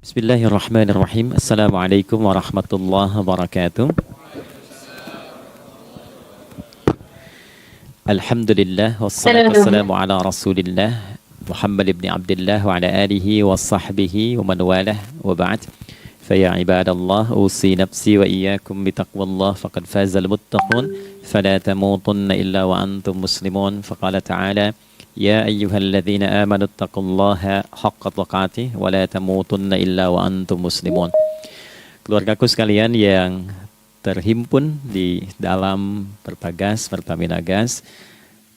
Bismillahirrahmanirrahim. Assalamualaikum warahmatullahi wabarakatuh. Alhamdulillah wassalatu wassalamu ala Rasulillah Muhammad ibn Abdullah wa ala alihi wa sahbihi wa man walah wa ba'd. Faya ibadallah usi nafsi wa iyyakum bitaqwallah faqad fazal muttaqun fala tamutunna illa wa antum muslimun. Faqala ta'ala ya ayyuhalladzina amanu taqullaha haqqa tuqatih wa la tamutunna illa wa antum muslimun. Keluargaku sekalian yang terhimpun di dalam Pertagas, Pertamina Gas,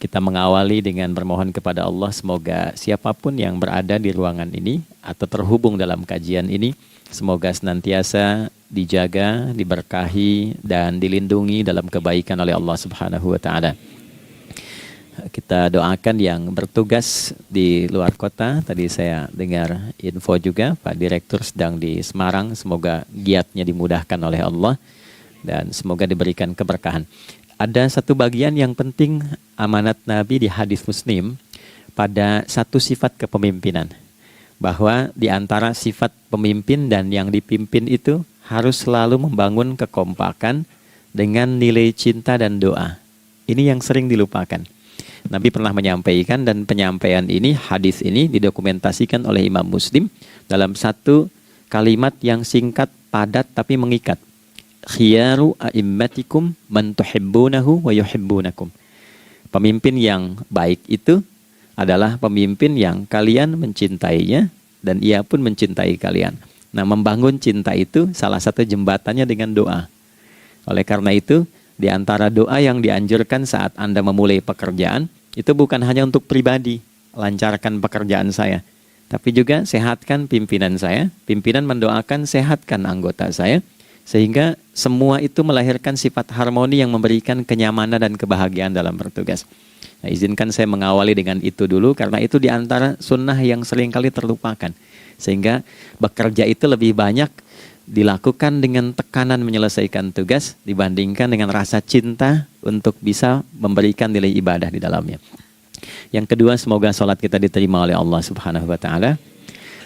kita mengawali dengan bermohon kepada Allah semoga siapapun yang berada di ruangan ini atau terhubung dalam kajian ini, semoga senantiasa dijaga, diberkahi dan dilindungi dalam kebaikan oleh Allah Subhanahu wa taala. Kita doakan yang bertugas di luar kota. Tadi saya dengar info juga Pak Direktur sedang di Semarang. Semoga giatnya dimudahkan oleh Allah dan semoga diberikan keberkahan. Ada satu bagian yang penting amanat Nabi di hadis Muslim pada satu sifat kepemimpinan. Bahwa di antara sifat pemimpin dan yang dipimpin itu harus selalu membangun kekompakan dengan nilai cinta dan doa. Ini yang sering dilupakan. Nabi pernah menyampaikan dan penyampaian ini, hadis ini didokumentasikan oleh Imam Muslim dalam satu kalimat yang singkat, padat tapi mengikat. Khiyaru a'immatikum man tuhibbunahu wa yuhibbunakum. Pemimpin yang baik itu adalah pemimpin yang kalian mencintainya dan ia pun mencintai kalian. Nah, membangun cinta itu salah satu jembatannya dengan doa. Oleh karena itu, di antara doa yang dianjurkan saat Anda memulai pekerjaan, itu bukan hanya untuk pribadi, lancarkan pekerjaan saya. Tapi juga sehatkan pimpinan saya, pimpinan mendoakan sehatkan anggota saya, sehingga semua itu melahirkan sifat harmoni yang memberikan kenyamanan dan kebahagiaan dalam bertugas. Nah, izinkan saya mengawali dengan itu dulu, karena itu di antara sunnah yang seringkali terlupakan. Sehingga bekerja itu lebih banyak dilakukan dengan tekanan menyelesaikan tugas dibandingkan dengan rasa cinta untuk bisa memberikan nilai ibadah di dalamnya. Yang kedua, semoga sholat kita diterima oleh Allah Subhanahu wa taala.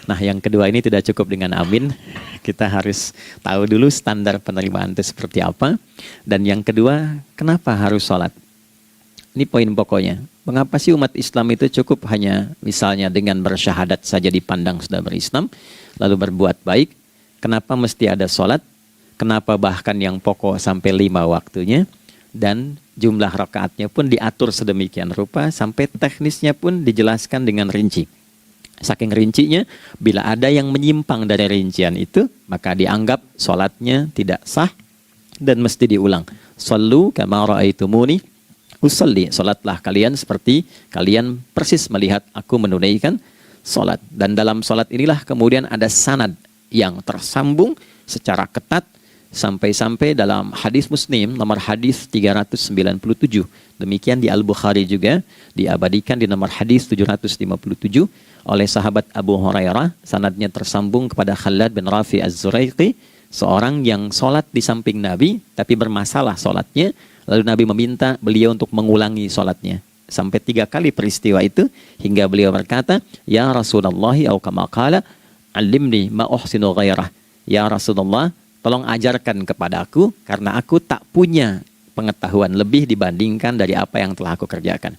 Nah, yang kedua ini tidak cukup dengan amin. Kita harus tahu dulu standar penerimaan itu seperti apa. Dan yang kedua, kenapa harus sholat? Ini poin pokoknya. Mengapa sih umat Islam itu cukup hanya misalnya dengan bersyahadat saja dipandang sudah berislam, lalu berbuat baik? Kenapa mesti ada sholat? Kenapa bahkan yang pokok sampai 5 waktunya? Dan jumlah rakaatnya pun diatur sedemikian rupa, sampai teknisnya pun dijelaskan dengan rinci. Saking rincinya, bila ada yang menyimpang dari rincian itu, maka dianggap sholatnya tidak sah dan mesti diulang. Shallu kama ra'aitumuni usolli. Sholatlah kalian seperti kalian persis melihat aku menunaikan sholat. Dan dalam sholat inilah kemudian ada sanad yang tersambung secara ketat sampai-sampai dalam hadis Muslim nomor hadis 397. Demikian di Al-Bukhari juga diabadikan di nomor hadis 757 oleh sahabat Abu Hurairah. Sanadnya tersambung kepada Khalad bin Rafi Az-Zuraiqi, seorang yang sholat di samping Nabi tapi bermasalah sholatnya. Lalu Nabi meminta beliau untuk mengulangi sholatnya. Sampai 3 kali peristiwa itu hingga beliau berkata, ya Rasulullah au kama qala alimni ma uhsinu ghairah. Ya Rasulullah, tolong ajarkan kepadaku karena aku tak punya pengetahuan lebih dibandingkan dari apa yang telah aku kerjakan.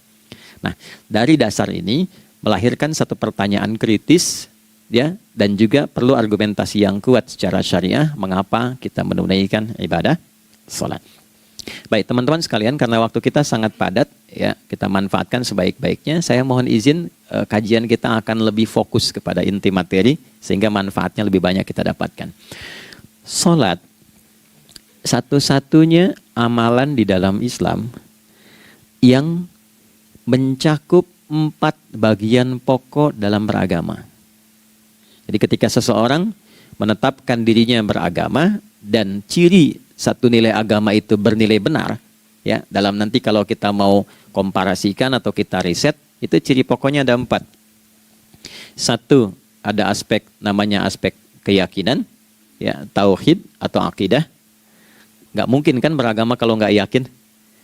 Nah, dari dasar ini melahirkan satu pertanyaan kritis ya, dan juga perlu argumentasi yang kuat secara syariah mengapa kita menunaikan ibadah salat. Baik teman-teman sekalian, karena waktu kita sangat padat ya, kita manfaatkan sebaik-baiknya. Saya mohon izin kajian kita akan lebih fokus kepada inti materi sehingga manfaatnya lebih banyak kita dapatkan. Salat satu-satunya amalan di dalam Islam yang mencakup 4 bagian pokok dalam beragama. Jadi ketika seseorang menetapkan dirinya beragama dan ciri satu nilai agama itu bernilai benar, ya, dalam nanti kalau kita mau komparasikan atau kita riset, itu ciri pokoknya ada 4. Satu, ada aspek namanya aspek keyakinan, ya, tauhid atau akidah. Nggak mungkin kan beragama kalau nggak yakin.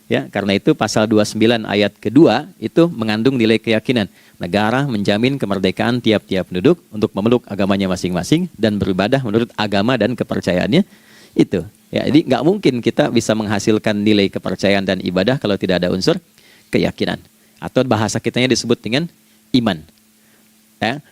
Ya, karena itu pasal 29 ayat kedua itu mengandung nilai keyakinan. Negara menjamin kemerdekaan tiap-tiap penduduk untuk memeluk agamanya masing-masing dan beribadah menurut agama dan kepercayaannya itu. Ya, jadi nggak mungkin kita bisa menghasilkan nilai kepercayaan dan ibadah kalau tidak ada unsur keyakinan. Atau bahasa kitanya disebut dengan iman. Ya,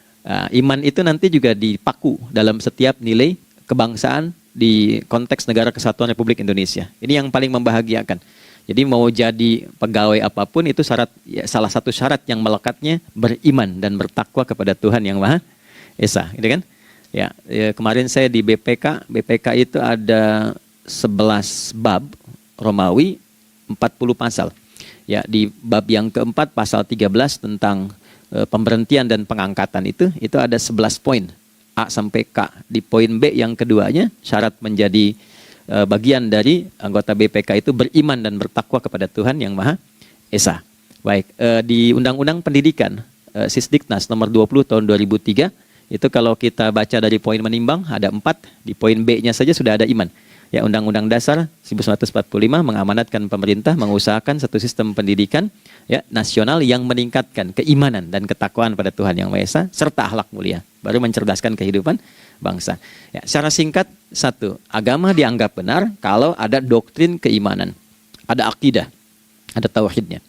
iman itu nanti juga dipaku dalam setiap nilai kebangsaan di konteks Negara Kesatuan Republik Indonesia. Ini yang paling membahagiakan. Jadi mau jadi pegawai apapun itu syarat, ya, salah satu syarat yang melekatnya beriman dan bertakwa kepada Tuhan Yang Maha Esa, gitu kan? Ya, kemarin saya di BPK itu ada 11 bab Romawi, 40 pasal. Ya, di bab yang keempat pasal 13 tentang pemberhentian dan pengangkatan itu ada 11 poin A sampai K. Di poin B yang keduanya syarat menjadi bagian dari anggota BPK itu beriman dan bertakwa kepada Tuhan Yang Maha Esa. Baik, di Undang-Undang Pendidikan Sisdiknas nomor 20 tahun 2003 itu kalau kita baca dari poin menimbang ada 4, di poin B-nya saja sudah ada iman. Ya, Undang-Undang Dasar 1945 mengamanatkan pemerintah mengusahakan satu sistem pendidikan ya nasional yang meningkatkan keimanan dan ketakwaan pada Tuhan Yang Maha Esa serta akhlak mulia, baru mencerdaskan kehidupan bangsa. Ya, secara singkat, satu, agama dianggap benar kalau ada doktrin keimanan, ada akidah, ada tauhidnya.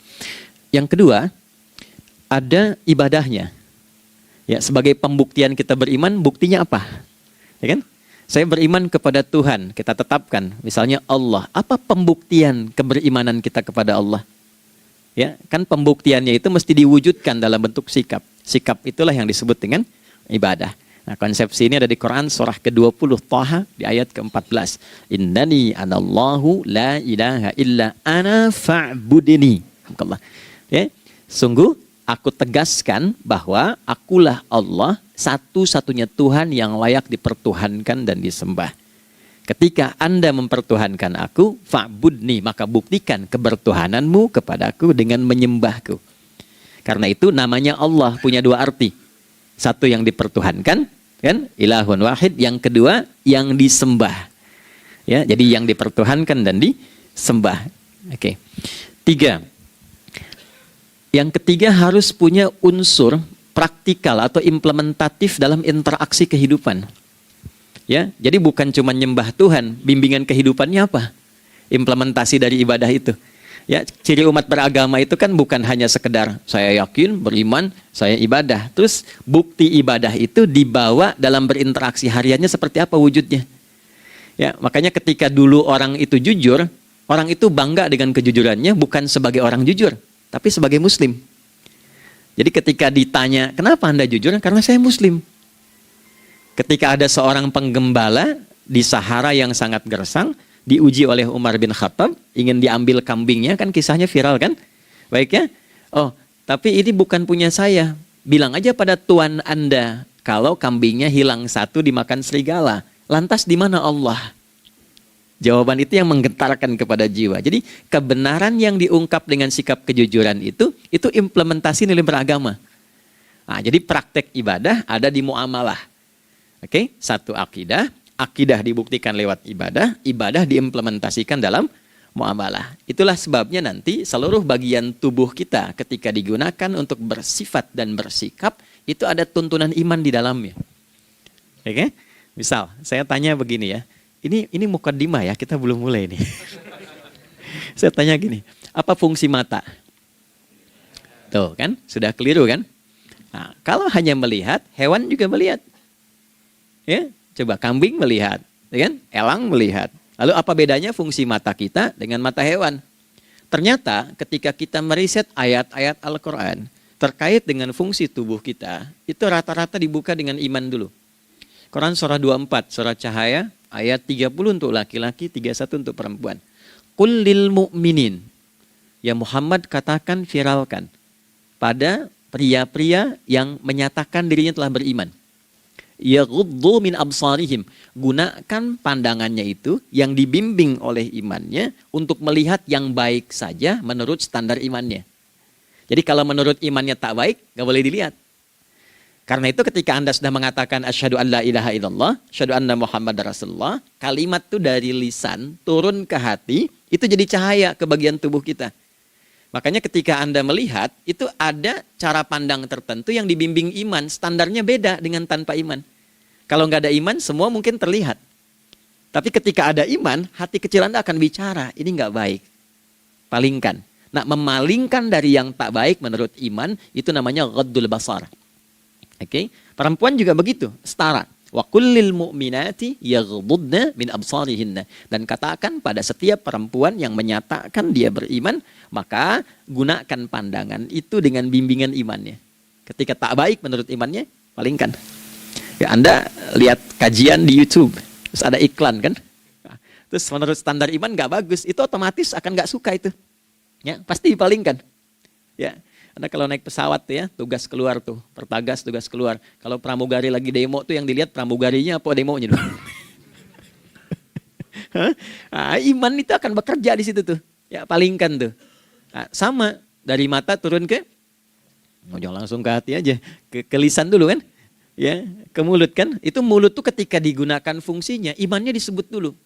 Yang kedua, ada ibadahnya. Ya, sebagai pembuktian kita beriman, buktinya apa? Ya kan? Saya beriman kepada Tuhan, kita tetapkan, misalnya Allah. Apa pembuktian keberimanan kita kepada Allah? Ya, kan pembuktiannya itu mesti diwujudkan dalam bentuk sikap. Sikap itulah yang disebut dengan ibadah. Nah, konsepsi ini ada di Quran surah ke-20 Thaha di ayat ke-14. Innani anallahu la ilaha illa ana fa'budini. Ya, sungguh aku tegaskan bahwa akulah Allah, satu-satunya Tuhan yang layak dipertuhankan dan disembah. Ketika Anda mempertuhankan aku, fa'budni, maka buktikan kebertuhananmu kepadaku dengan menyembahku. Karena itu namanya Allah punya dua arti. Satu yang dipertuhankan, kan? Ilahun wahid. Yang kedua yang disembah. Ya, jadi yang dipertuhankan dan disembah. Oke. 3. Yang ketiga harus punya unsur praktikal atau implementatif dalam interaksi kehidupan. Ya, jadi bukan cuma nyembah Tuhan, bimbingan kehidupannya apa? Implementasi dari ibadah itu. Ya, ciri umat beragama itu kan bukan hanya sekedar saya yakin, beriman, saya ibadah. Terus bukti ibadah itu dibawa dalam berinteraksi hariannya seperti apa wujudnya. Ya, makanya ketika dulu orang itu jujur, orang itu bangga dengan kejujurannya bukan sebagai orang jujur, tapi sebagai muslim. Jadi ketika ditanya, kenapa Anda jujur? Karena saya muslim. Ketika ada seorang penggembala di Sahara yang sangat gersang, diuji oleh Umar bin Khattab, ingin diambil kambingnya, kan kisahnya viral kan? Baik ya? Oh, tapi ini bukan punya saya. Bilang aja pada tuan Anda, kalau kambingnya hilang satu dimakan serigala. Lantas di mana Allah? Jawaban itu yang menggetarkan kepada jiwa. Jadi kebenaran yang diungkap dengan sikap kejujuran itu implementasi nilai beragama. Nah, jadi praktek ibadah ada di muamalah. Oke, satu akidah. Akidah dibuktikan lewat ibadah, ibadah diimplementasikan dalam muamalah. Itulah sebabnya nanti seluruh bagian tubuh kita ketika digunakan untuk bersifat dan bersikap, itu ada tuntunan iman di dalamnya. Oke? Misal, saya tanya begini ya, ini mukaddimah ya, kita belum mulai nih. Saya tanya gini, apa fungsi mata? Tuh kan, sudah keliru kan? Nah, kalau hanya melihat, hewan juga melihat. Ya? Coba kambing melihat, kan? Elang melihat. Lalu apa bedanya fungsi mata kita dengan mata hewan? Ternyata ketika kita meriset ayat-ayat Al-Quran terkait dengan fungsi tubuh kita, itu rata-rata dibuka dengan iman dulu. Quran surah 24, surah Cahaya, ayat 30 untuk laki-laki, 31 untuk perempuan. Qul lil mu'minin. Ya Muhammad katakan, viralkan pada pria-pria yang menyatakan dirinya telah beriman. Yaghuddu min absarihim, gunakan pandangannya itu yang dibimbing oleh imannya untuk melihat yang baik saja menurut standar imannya. Jadi kalau menurut imannya tak baik, gak boleh dilihat. Karena itu ketika Anda sudah mengatakan asyhadu an la ilaha illallah, asyhadu anna Muhammad Rasulullah, kalimat itu dari lisan turun ke hati Itu jadi cahaya ke bagian tubuh kita. Makanya ketika Anda melihat, itu ada cara pandang tertentu yang dibimbing iman. Standarnya beda dengan tanpa iman. Kalau nggak ada iman, semua mungkin terlihat. Tapi ketika ada iman, hati kecil Anda akan bicara, ini nggak baik. Palingkan. Nah, memalingkan dari yang tak baik menurut iman, itu namanya ghaddul basar. Oke? Perempuan juga begitu, setara. Wa kullil mu'minati yaghdudna min absarihinna. Dan katakan pada setiap perempuan yang menyatakan dia beriman, maka gunakan pandangan itu dengan bimbingan imannya. Ketika tak baik menurut imannya, palingkan. Ya, Anda lihat kajian di YouTube, terus ada iklan kan? Terus menurut standar iman nggak bagus, itu otomatis akan nggak suka itu. Ya, pasti dipalingkan. Ya. Anda kalau naik pesawat tuh ya, tugas keluar tuh, pertagas tugas keluar. Kalau pramugari lagi demo tuh yang dilihat pramugarinya apa demonya tuh. Nah, iman itu akan bekerja di situ tuh. Ya, palingkan tuh. Nah, sama dari mata turun ke, jangan langsung ke hati aja, ke lisan dulu kan. Ya, ke mulut kan. Itu mulut tuh ketika digunakan fungsinya, imannya disebut dulu.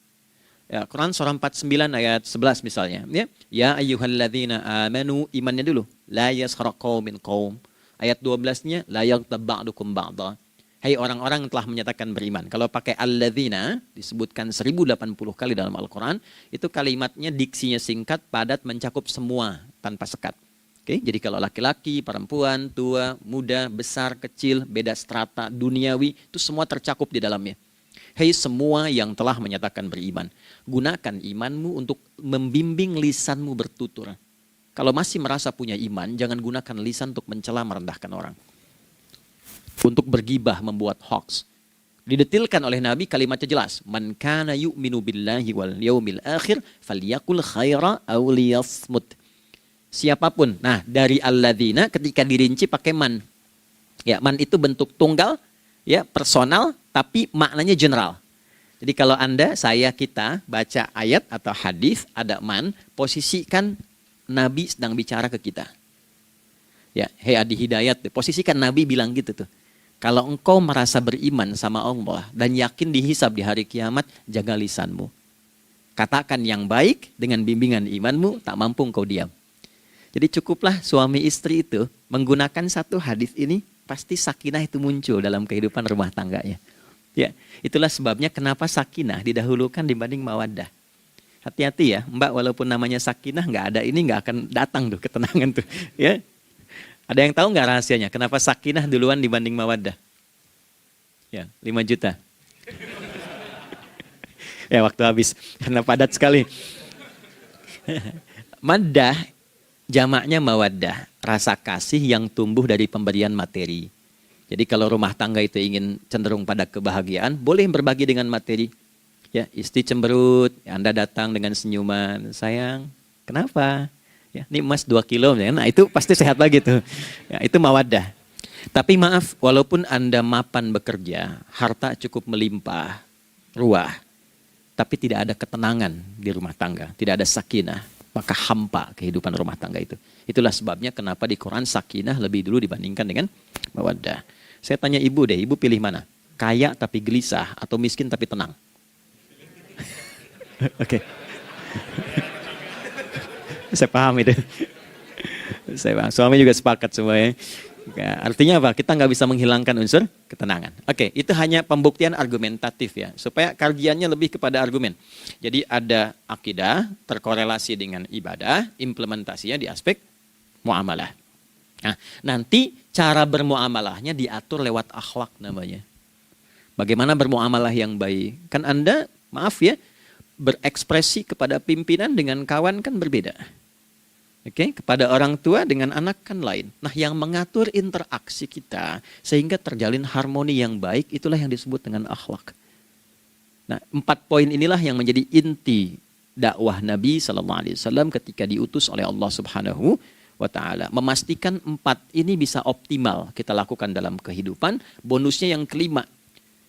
Ya, Quran surah 49 ayat 11 misalnya. Ya ayyuhalladzina amanu, imannya dulu. La yaskhar qaumin qaum. Ayat 12-nya la yaghtab ba'dukum ba'dha. Hai orang-orang yang telah menyatakan beriman. Kalau pakai alladzina disebutkan 1080 kali dalam Al-Quran, itu kalimatnya diksinya singkat, padat, mencakup semua tanpa sekat. Oke, jadi kalau laki-laki, perempuan, tua, muda, besar, kecil, beda strata, duniawi, itu semua tercakup di dalamnya. Hei semua yang telah menyatakan beriman, gunakan imanmu untuk membimbing lisanmu bertutur. Kalau masih merasa punya iman, jangan gunakan lisan untuk mencela merendahkan orang. Untuk bergibah, membuat hoax. Didetilkan oleh Nabi kalimatnya jelas. Man kana yu'minu billahi wal yaumil akhir falyakul khaira aw liyasmut. Siapapun. Nah, dari alladzina ketika dirinci pakai man. Ya, man itu bentuk tunggal, ya, personal, tapi maknanya general. Jadi kalau Anda, saya, kita baca ayat atau hadis ada man, posisikan Nabi sedang bicara ke kita. Ya, hei Adi Hidayat, posisikan Nabi bilang gitu tuh. Kalau engkau merasa beriman sama Allah dan yakin dihisab di hari kiamat, jaga lisanmu. Katakan yang baik dengan bimbingan imanmu, tak mampu engkau diam. Jadi cukuplah suami istri itu menggunakan satu hadis ini, pasti sakinah itu muncul dalam kehidupan rumah tangganya. Ya, itulah sebabnya kenapa sakinah didahulukan dibanding mawaddah. Hati-hati ya, Mbak, walaupun namanya sakinah nggak ada ini nggak akan datang tuh ketenangan tuh. Ya, ada yang tahu nggak rahasianya? Kenapa sakinah duluan dibanding mawaddah? Ya, 5 juta. Ya, waktu habis karena padat sekali. Maddah jamaknya mawaddah, rasa kasih yang tumbuh dari pemberian materi. Jadi kalau rumah tangga itu ingin cenderung pada kebahagiaan, boleh berbagi dengan materi. Ya, istri cemberut, Anda datang dengan senyuman, sayang, kenapa? Ya, ini emas 2 kilo, nah itu pasti sehat lagi tuh. Ya, itu mawaddah. Tapi maaf, walaupun Anda mapan bekerja, harta cukup melimpah, ruah, tapi tidak ada ketenangan di rumah tangga, tidak ada sakinah, maka hampa kehidupan rumah tangga itu. Itulah sebabnya kenapa di Quran sakinah lebih dulu dibandingkan dengan mawaddah. Saya tanya ibu deh, ibu pilih mana? Kaya tapi gelisah atau miskin tapi tenang? Oke. Saya paham itu. Saya paham. Suami juga sepakat semuanya. Artinya apa? Kita nggak bisa menghilangkan unsur ketenangan. Oke, itu hanya pembuktian argumentatif ya. Supaya kajiannya lebih kepada argumen. Jadi ada akidah terkorelasi dengan ibadah, implementasinya di aspek muamalah. Nah, nanti cara bermuamalahnya diatur lewat akhlak namanya. Bagaimana bermuamalah yang baik? Kan Anda, maaf ya, berekspresi kepada pimpinan dengan kawan kan berbeda. Oke, kepada orang tua dengan anak kan lain. Nah, yang mengatur interaksi kita sehingga terjalin harmoni yang baik, itulah yang disebut dengan akhlak. Nah, 4 poin inilah yang menjadi inti dakwah Nabi SAW ketika diutus oleh Allah Subhanahu wa ta'ala. Memastikan 4 ini bisa optimal kita lakukan dalam kehidupan. Bonusnya yang kelima,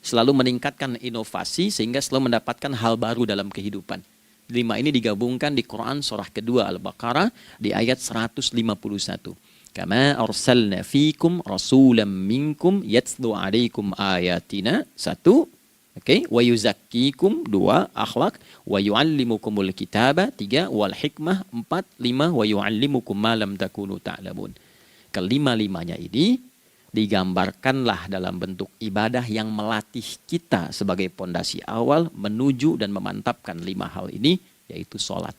selalu meningkatkan inovasi sehingga selalu mendapatkan hal baru dalam kehidupan. 5 ini digabungkan di Quran surah kedua Al-Baqarah di ayat 151. Kama arsalna fikum rasulam minkum yatslu alaikum ayatina. 1, Oke, wa yuzakkikum 2, akhlak, wa yu'allimukumul kitaba 3, wal hikmah 4, 5, wa yu'allimukum ma lam takunu ta'lamun. Kelima-limanya ini digambarkanlah dalam bentuk ibadah yang melatih kita sebagai pondasi awal menuju dan memantapkan 5 hal ini, yaitu sholat.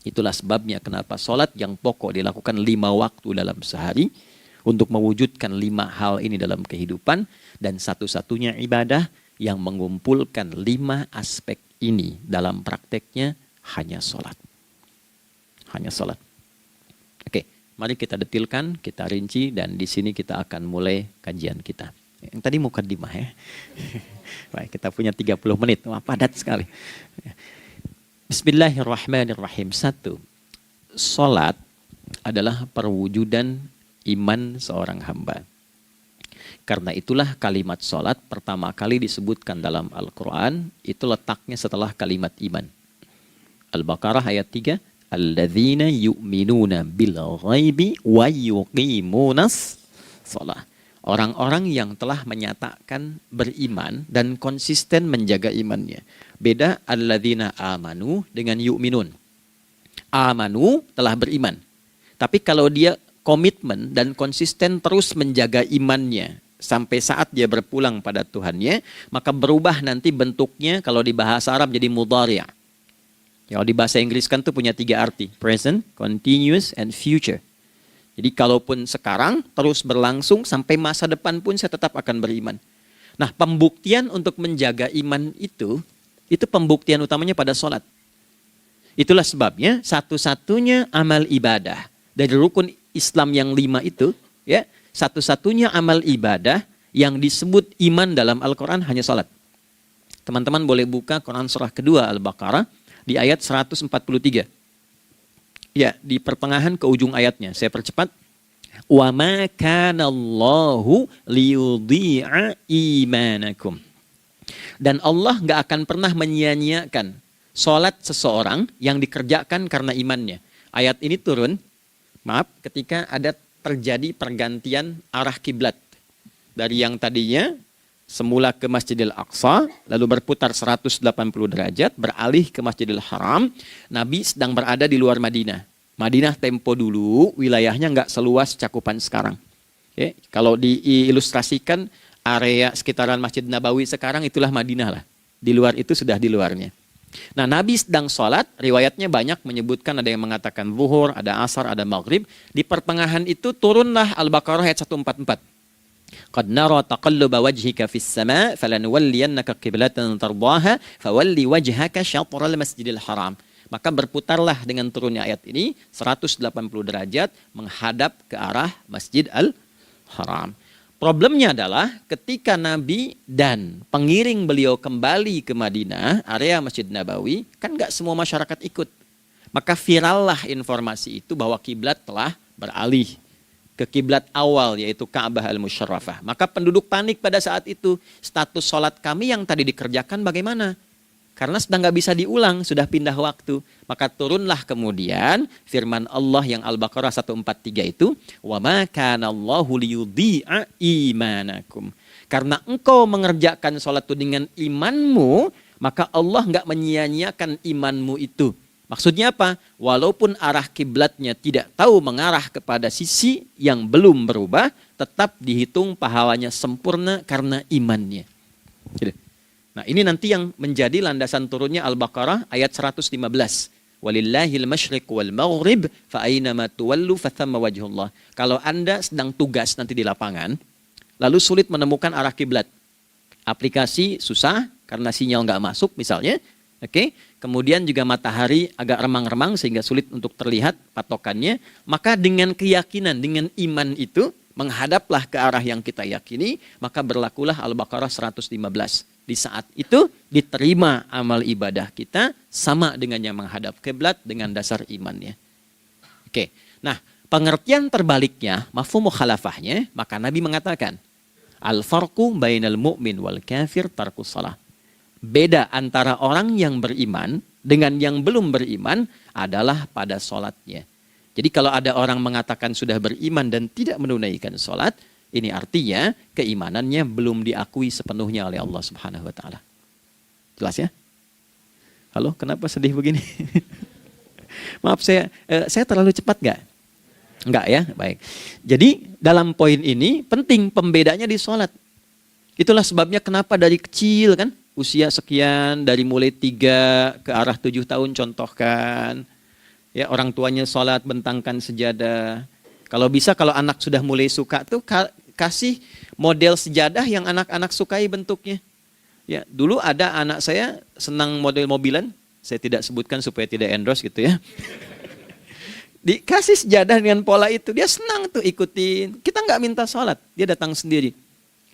Itulah sebabnya kenapa sholat yang pokok dilakukan 5 waktu dalam sehari untuk mewujudkan 5 hal ini dalam kehidupan, dan satu-satunya ibadah yang mengumpulkan 5 aspek ini dalam prakteknya hanya sholat. Hanya sholat. Oke, mari kita detilkan, kita rinci, dan di sini kita akan mulai kajian kita. Yang tadi mukadimah ya. Baik, kita punya 30 menit, wah padat sekali. Bismillahirrahmanirrahim. 1. Sholat adalah perwujudan iman seorang hamba. Karena itulah kalimat sholat pertama kali disebutkan dalam Al-Quran, itu letaknya setelah kalimat iman. Al-Baqarah ayat 3, Alladzina yu'minuna bil ghaibi wa yuqimunas sholat. Orang-orang yang telah menyatakan beriman dan konsisten menjaga imannya. Beda alladzina amanu dengan yu'minun. Amanu telah beriman. Tapi kalau dia komitmen dan konsisten terus menjaga imannya sampai saat dia berpulang pada Tuhannya, maka berubah nanti bentuknya kalau di bahasa Arab jadi mudhari'. Kalau di bahasa Inggris kan tuh punya 3 arti, present, continuous, and future. Jadi kalaupun sekarang terus berlangsung sampai masa depan pun saya tetap akan beriman. Nah, pembuktian untuk menjaga iman itu pembuktian utamanya pada sholat. Itulah sebabnya satu-satunya amal ibadah dari rukun Islam yang 5 itu, ya, satu-satunya amal ibadah yang disebut iman dalam Al-Quran hanya sholat. Teman-teman boleh buka Quran surah kedua Al-Baqarah di ayat 143. Ya, di pertengahan ke ujung ayatnya. Saya percepat. Wa ma kana Allahu liyudhi'a imanakum. Dan Allah nggak akan pernah menyia-nyiakan sholat seseorang yang dikerjakan karena imannya. Ayat ini turun, ketika ada terjadi pergantian arah kiblat. Dari yang tadinya semula ke Masjidil Aqsa, lalu berputar 180 derajat, beralih ke Masjidil Haram. Nabi sedang berada di luar Madinah. Madinah tempo dulu, wilayahnya nggak seluas cakupan sekarang. Oke, kalau diilustrasikan, area sekitaran Masjid Nabawi sekarang itulah Madinah lah. Di luar itu sudah di luarnya. Nah, Nabi sedang sholat, riwayatnya banyak menyebutkan, ada yang mengatakan zuhur, ada asar, ada maghrib. Di pertengahan itu turunlah Al-Baqarah ayat 144. Qad nara taqalluba wajhika fis sama' falanuwalliyannaka qiblatan tardaha fawalli wajhaka syatral masjidil haram. Maka berputarlah dengan turunnya ayat ini 180 derajat menghadap ke arah Masjid Al-Haram. Problemnya adalah ketika Nabi dan pengiring beliau kembali ke Madinah, area Masjid Nabawi, kan nggak semua masyarakat ikut. Maka virallah informasi itu bahwa kiblat telah beralih ke kiblat awal, yaitu Ka'bah Al-Musyarrafah. Maka penduduk panik pada saat itu. Status sholat kami yang tadi dikerjakan bagaimana? Karena sudah nggak bisa diulang, sudah pindah waktu. Maka turunlah kemudian firman Allah yang Al-Baqarah 143 itu, wa ma kana Allahu liyudhi'a imanakum. Karena engkau mengerjakan sholat itu dengan imanmu, maka Allah nggak menyia-nyiakan imanmu itu. Maksudnya apa? Walaupun arah kiblatnya tidak tahu mengarah kepada sisi yang belum berubah, tetap dihitung pahalanya sempurna karena imannya. Gitu. Nah, ini nanti yang menjadi landasan turunnya Al-Baqarah ayat 115. Walillahil masyriq wal maghrib fa aynama tuwallu fathamma wajhullah. Kalau Anda sedang tugas nanti di lapangan, lalu sulit menemukan arah kiblat. Aplikasi susah karena sinyal nggak masuk misalnya. Oke. Kemudian juga matahari agak remang-remang sehingga sulit untuk terlihat patokannya. Maka dengan keyakinan, dengan iman itu, menghadaplah ke arah yang kita yakini, maka berlakulah Al-Baqarah 115. Di saat itu diterima amal ibadah kita sama dengan yang menghadap kiblat dengan dasar imannya. Oke. Nah, pengertian terbaliknya, mafhum mukhalafahnya, maka Nabi mengatakan, al-farqu bainal mu'min wal kafir tarkus shalah. Beda antara orang yang beriman dengan yang belum beriman adalah pada sholatnya. Jadi kalau ada orang mengatakan sudah beriman dan tidak menunaikan sholat, Ini artinya keimanannya belum diakui sepenuhnya oleh Allah Subhanahu wa taala. Jelas ya? Halo, kenapa sedih begini? Maaf saya terlalu cepat nggak? Enggak ya, baik. Jadi dalam poin ini penting pembedanya di sholat. Itulah sebabnya kenapa dari kecil kan, usia sekian, dari mulai 3 ke arah 7 tahun contohkan. Ya, orang tuanya sholat bentangkan sejadah. Kalau bisa kalau anak sudah mulai suka tuh kasih model sejadah yang anak-anak sukai bentuknya. Ya, dulu ada anak saya senang model mobilan, saya tidak sebutkan supaya tidak endorse gitu ya. Dikasih sejadah dengan pola itu, dia senang tuh ikutin. Kita nggak minta sholat, dia datang sendiri.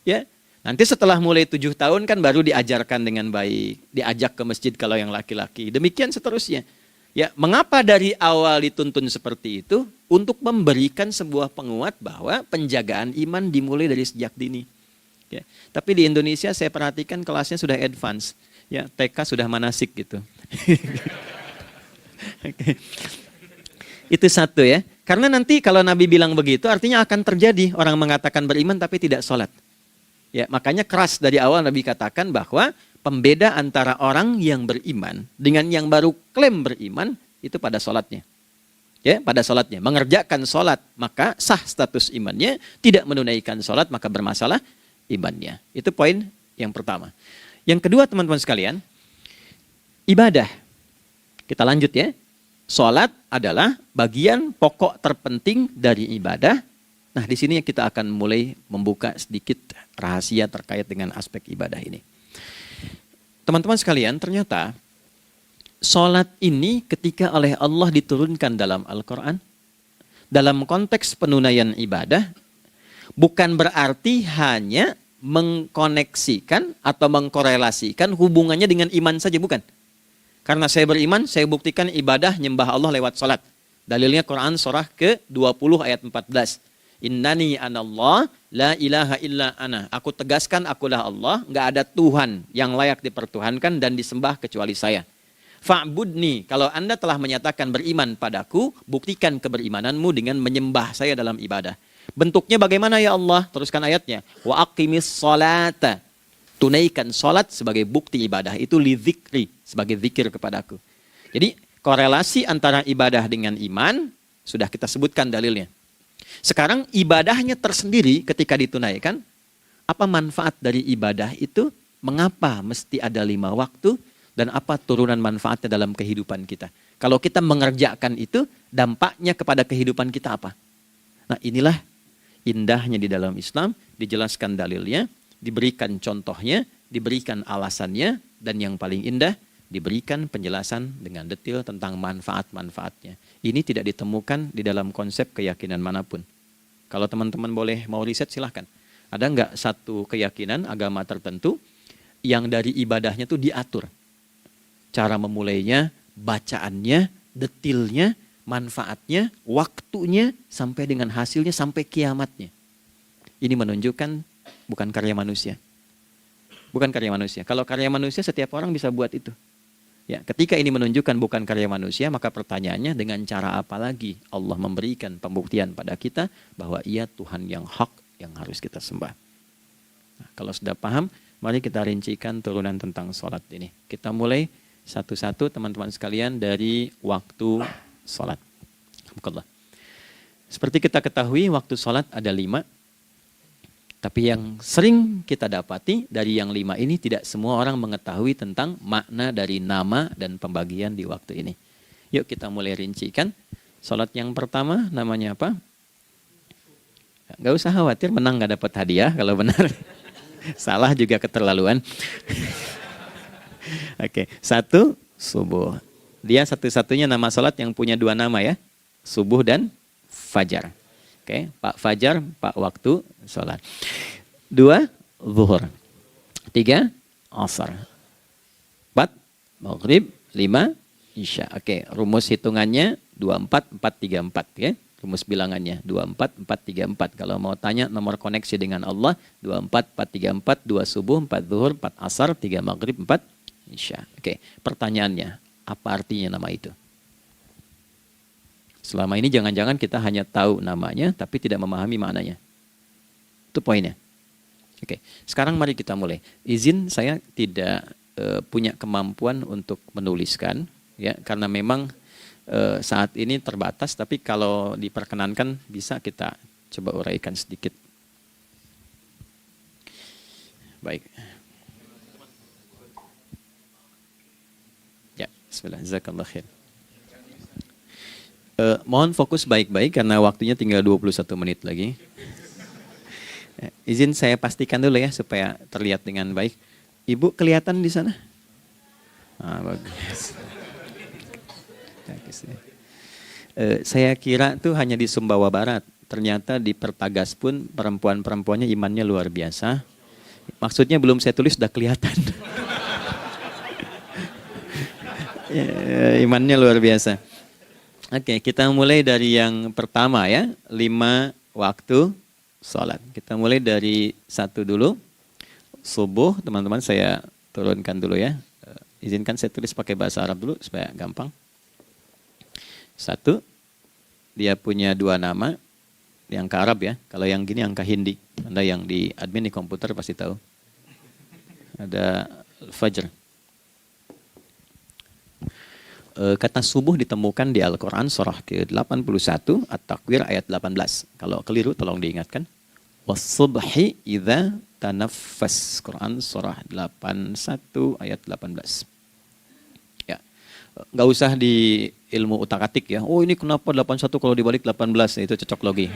Ya, nanti setelah mulai 7 tahun kan baru diajarkan dengan baik, diajak ke masjid kalau yang laki-laki. Demikian seterusnya. Ya, mengapa dari awal dituntun seperti itu? Untuk memberikan sebuah penguat bahwa penjagaan iman dimulai dari sejak dini. Ya, tapi di Indonesia saya perhatikan kelasnya sudah advance. Ya, TK sudah manasik gitu. Okay. Itu satu ya. Karena nanti kalau Nabi bilang begitu artinya akan terjadi orang mengatakan beriman tapi tidak sholat. Ya, makanya keras dari awal Nabi katakan bahwa pembeda antara orang yang beriman dengan yang baru klaim beriman itu pada sholatnya. Ya, pada sholatnya. Mengerjakan sholat maka sah status imannya, tidak menunaikan sholat maka bermasalah imannya. Itu poin yang pertama. Yang kedua teman-teman sekalian, ibadah. Kita lanjut ya. Sholat adalah bagian pokok terpenting dari ibadah. Nah, di sini kita akan mulai membuka sedikit rahasia terkait dengan aspek ibadah ini. Teman-teman sekalian, ternyata sholat ini ketika oleh Allah diturunkan dalam Al-Quran, dalam konteks penunaian ibadah, bukan berarti hanya mengkoneksikan atau mengkorelasikan hubungannya dengan iman saja, bukan. Karena saya beriman, saya buktikan ibadah nyembah Allah lewat sholat. Dalilnya Quran surah ke-20 ayat 14. Innani anallah la ilaha illa ana. Aku tegaskan akulah Allah, nggak ada Tuhan yang layak dipertuhankan dan disembah kecuali saya. Fa'budni, kalau Anda telah menyatakan beriman padaku, buktikan keberimananmu dengan menyembah saya dalam ibadah. Bentuknya bagaimana ya Allah? Teruskan ayatnya. Wa aqimis sholata. Tunaikan sholat sebagai bukti ibadah. Itu li dzikri, sebagai zikir kepadaku. Jadi korelasi antara ibadah dengan iman, sudah kita sebutkan dalilnya. Sekarang ibadahnya tersendiri ketika ditunaikan, apa manfaat dari ibadah itu? Mengapa mesti ada 5 waktu? Dan apa turunan manfaatnya dalam kehidupan kita? Kalau kita mengerjakan itu, dampaknya kepada kehidupan kita apa? Nah, inilah indahnya di dalam Islam, dijelaskan dalilnya, diberikan contohnya, diberikan alasannya, dan yang paling indah, diberikan penjelasan dengan detail tentang manfaat-manfaatnya. Ini tidak ditemukan di dalam konsep keyakinan manapun. Kalau teman-teman boleh mau riset silahkan. Ada nggak satu keyakinan agama tertentu yang dari ibadahnya tuh diatur? Cara memulainya, bacaannya, detailnya, manfaatnya, waktunya, sampai dengan hasilnya, sampai kiamatnya. Ini menunjukkan bukan karya manusia. Bukan karya manusia. Kalau karya manusia setiap orang bisa buat itu. Ya, ketika ini menunjukkan bukan karya manusia, maka pertanyaannya dengan cara apa lagi Allah memberikan pembuktian pada kita bahwa Ia Tuhan yang hak yang harus kita sembah. Nah, kalau sudah paham, mari kita rincikan turunan tentang sholat ini. Kita mulai satu-satu teman-teman sekalian dari waktu sholat. Seperti kita ketahui waktu sholat ada 5. Tapi yang sering kita dapati dari yang 5 ini tidak semua orang mengetahui tentang makna dari nama dan pembagian di waktu ini. Yuk kita mulai rincikan. Sholat yang pertama namanya apa? Gak usah khawatir menang gak dapat hadiah kalau benar. Salah juga keterlaluan. Oke, 1 subuh. Dia satu-satunya nama sholat yang punya 2 nama ya. Subuh dan fajar. Oke, Pak Fajar, Pak waktu sholat. 2, zuhur. 3, asar. 4, maghrib. 5, isya. Oke, rumus hitungannya 24, 4, 3, 4. Ya. Rumus bilangannya 24, 4, 3, 4. Kalau mau tanya nomor koneksi dengan Allah, 24, 4, 3, 4, 2 subuh, 4 zuhur, 4 asar, 3 maghrib, 4 isya. Oke, pertanyaannya, apa artinya nama itu? Selama ini jangan-jangan kita hanya tahu namanya, tapi tidak memahami maknanya. Itu poinnya. Oke, sekarang mari kita mulai. Izin saya tidak punya kemampuan untuk menuliskan, ya, karena memang saat ini terbatas. Tapi kalau diperkenankan bisa kita coba uraikan sedikit. Baik. Ya, bismillah. Jazakallah khair. Mohon fokus baik-baik karena waktunya tinggal 21 menit lagi. Izin saya pastikan dulu ya supaya terlihat dengan baik. Ibu kelihatan di sana? Bagus. Saya kira tuh hanya di Sumbawa Barat. Ternyata di Pertagas pun perempuan-perempuannya imannya luar biasa. Maksudnya belum saya tulis sudah kelihatan. Imannya luar biasa. Oke, kita mulai dari yang pertama ya. 5 waktu sholat. Kita mulai dari 1 dulu. Subuh, teman-teman saya turunkan dulu ya. Izinkan saya tulis pakai bahasa Arab dulu supaya gampang. 1, dia punya 2 nama. Yang ke Arab ya. Kalau yang gini angka Hindi. Anda yang di admin di komputer pasti tahu. Ada Fajr. Kata subuh ditemukan di Al-Quran surah ke-81 At-Takwir ayat 18. Kalau keliru tolong diingatkan. Was-subhi idza tanaffas. Quran surah 81 ayat 18. Ya. Nggak usah di ilmu utak-atik ya. Oh ini kenapa 81 kalau dibalik 18, itu cocok logi.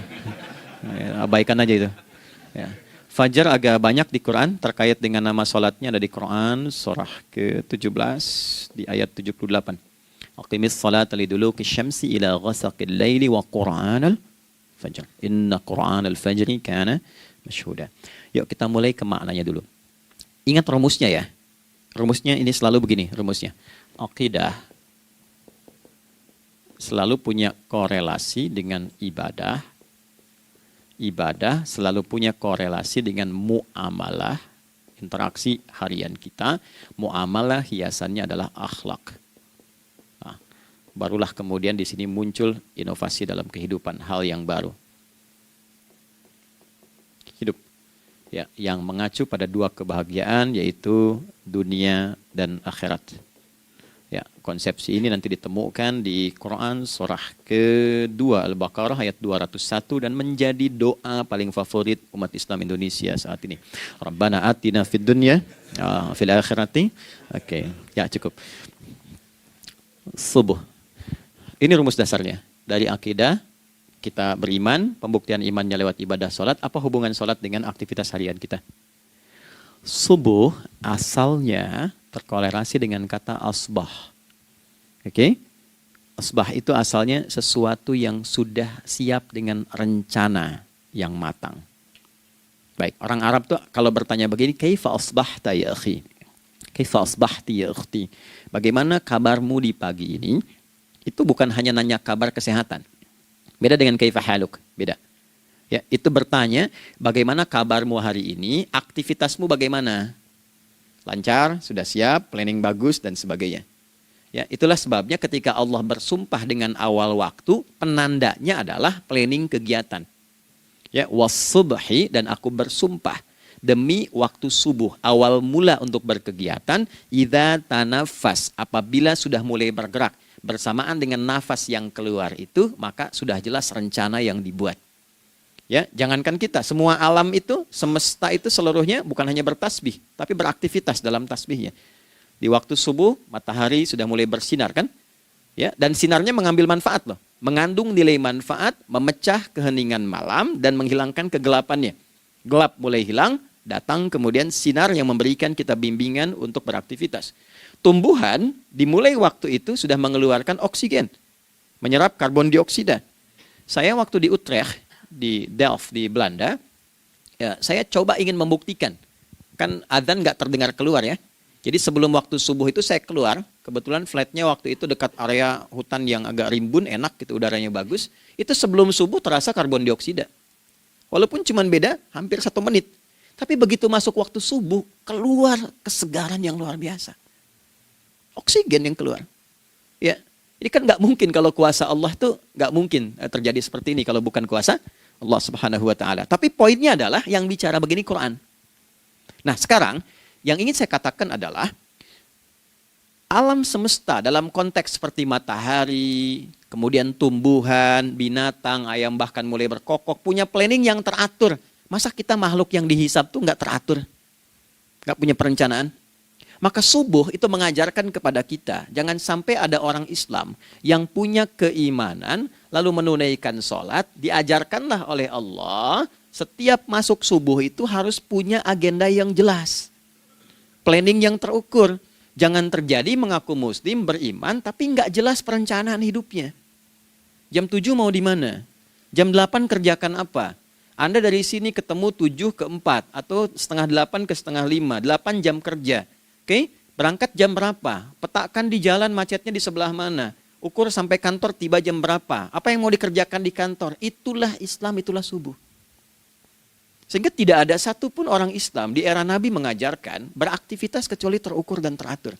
Abaikan aja itu. Ya. Fajar agak banyak di Quran terkait dengan nama sholatnya ada di Quran surah ke-17 di ayat 78. Aqimis salata liduluki syamsi ila ghasaqil laili wa Qur'anal fajr. Inna Qur'anal fajri kana masyhuda. Yuk kita mulai ke maknanya dulu. Ingat rumusnya ya. Rumusnya ini selalu begini rumusnya. Aqidah selalu punya korelasi dengan ibadah. Ibadah selalu punya korelasi dengan muamalah, interaksi harian kita. Muamalah hiasannya adalah akhlak. Nah, barulah kemudian di sini muncul inovasi dalam kehidupan, hal yang baru. Hidup ya, yang mengacu pada 2 kebahagiaan yaitu dunia dan akhirat. Ya, konsepsi ini nanti ditemukan di Quran surah ke-2 Al-Baqarah ayat 201 dan menjadi doa paling favorit umat Islam Indonesia saat ini. Rabbana atina fid dunya fil akhirati. Oke, ya cukup. Subuh. Ini rumus dasarnya. Dari akidah kita beriman, pembuktian imannya lewat ibadah salat. Apa hubungan salat dengan aktivitas harian kita? Subuh asalnya terkolerasi dengan kata asbah. Oke? Asbah itu asalnya sesuatu yang sudah siap dengan rencana yang matang. Baik, orang Arab tuh kalau bertanya begini, kaifa asbahta ya akhi? Kaifa asbahti ya ukhti? Bagaimana kabarmu di pagi ini? Itu bukan hanya nanya kabar kesehatan. Beda dengan kaifa haluk, beda. Ya, itu bertanya, bagaimana kabarmu hari ini? Aktivitasmu bagaimana? Lancar, sudah siap, planning bagus, dan sebagainya. Ya, itulah sebabnya ketika Allah bersumpah dengan awal waktu, penandanya adalah planning kegiatan. Ya, was-subhi, dan aku bersumpah demi waktu subuh, awal mula untuk berkegiatan, idza tanafas, apabila sudah mulai bergerak, bersamaan dengan nafas yang keluar itu, maka sudah jelas rencana yang dibuat. Ya, jangankan kita, semua alam itu, semesta itu seluruhnya bukan hanya bertasbih, tapi beraktivitas dalam tasbihnya. Di waktu subuh, matahari sudah mulai bersinar kan? Ya, dan sinarnya mengambil manfaat loh. Mengandung nilai manfaat, memecah keheningan malam dan menghilangkan kegelapannya. Gelap mulai hilang, datang kemudian sinar yang memberikan kita bimbingan untuk beraktivitas. Tumbuhan dimulai waktu itu sudah mengeluarkan oksigen, menyerap karbon dioksida. Saya waktu di Utrecht, di Delft di Belanda, ya, saya coba ingin membuktikan. Kan adzan nggak terdengar keluar ya. Jadi sebelum waktu subuh itu saya keluar, kebetulan flatnya waktu itu dekat area hutan yang agak rimbun, enak gitu, udaranya bagus. Itu sebelum subuh terasa karbon dioksida. Walaupun cuma beda hampir 1 menit. Tapi begitu masuk waktu subuh, keluar kesegaran yang luar biasa. Oksigen yang keluar. Ya, ini kan nggak mungkin kalau kuasa Allah tuh nggak mungkin terjadi seperti ini kalau bukan kuasa Allah Subhanahu wa taala. Tapi poinnya adalah yang bicara begini Quran. Nah, sekarang yang ingin saya katakan adalah alam semesta dalam konteks seperti matahari, kemudian tumbuhan, binatang, ayam bahkan mulai berkokok, punya planning yang teratur. Masa kita makhluk yang dihisab tuh nggak teratur? Nggak punya perencanaan? Maka subuh itu mengajarkan kepada kita, jangan sampai ada orang Islam yang punya keimanan, lalu menunaikan sholat, diajarkanlah oleh Allah, setiap masuk subuh itu harus punya agenda yang jelas. Planning yang terukur. Jangan terjadi mengaku muslim, beriman, tapi nggak jelas perencanaan hidupnya. Jam 7 mau di mana? Jam 8 kerjakan apa? Anda dari sini ketemu 7 ke 4, atau setengah 8 ke setengah 5, 8 jam kerja. Oke? Berangkat jam berapa? Petakan di jalan macetnya di sebelah mana? Ukur sampai kantor tiba jam berapa? Apa yang mau dikerjakan di kantor? Itulah Islam, itulah subuh. Sehingga tidak ada satupun orang Islam di era Nabi mengajarkan beraktivitas kecuali terukur dan teratur.